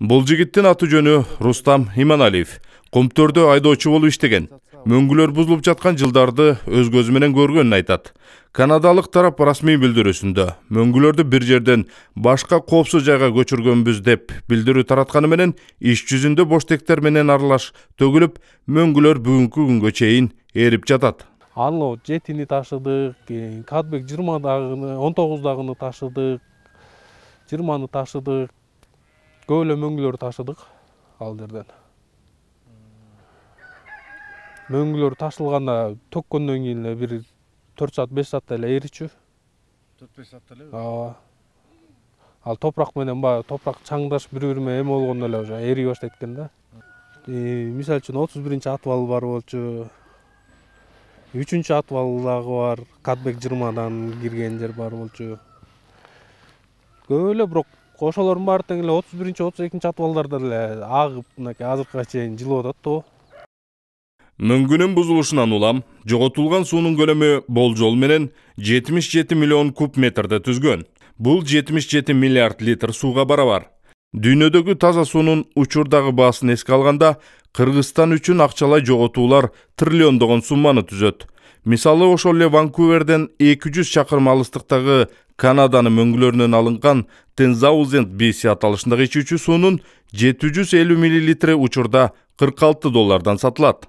Бул жигиттин аты жөнү Рустам Иманалиев. Кумтөрдө айдоочу болуп иштеген. Мөңгүлөр бузулуп жаткан жылдарды өз көзү менен көргөнүн айтат. Канадалык тарап расмий билдирүүсүндө мөңгүлөрдү бир жерден башка коопсуз жайга көчүргөнбүз деп билдирүү таратканы менен иш жүзүндө боштектер менен аралаш төгүлүп, мөңгүлөр бүгүнкү күнгө чейин эрип жатат. Аны 7-ни ташыдык, Кадбек 20-дагыны, 19-дагыны ташыдык, 20-ны ташыдык, көп эле мөңгүлөр ташыдык ал жерден. Мөңгүлөр ташылганда төккөндөн кийин эле бир 4 саат, 5 саатта эле эричү. 4-5 саатта эле? Ооба. Ал топурак менен топурак чаңдашып бири-бири менен эме болгондо эле уже эри баштайт экен да. Мисалы үчүн 31-атыбал бар болчу. 3-атыбал дагы бар. Кадбек 20-дан кирген жер бар болчу. Көп эле бирок ошолордун баары тең эле 31-32-атыбалдарда эле агып, мынакей азыркыга чейин жылып атат то. Мөңгүнүн бузулушунан улам жоготулган суунун көлөмү болжол менен 77 миллион куб метрди түзгөн. Бул 77 миллиард литр сууга барабар. Дүйнөдөгү таза суунун учурдагы баасын эске алганда, Кыргызстан үчүн акчалай жоготуулар триллиондогон сумманы түзөт. Мисалы, ошол эле Ванкуверден 200 чакырым алыстыктагы Канаданын мөңгүлөрүнөн алынган Тензаузенд BC аталышындагы ичүүчү суунун 750 миллилитри учурда $46 сатылат.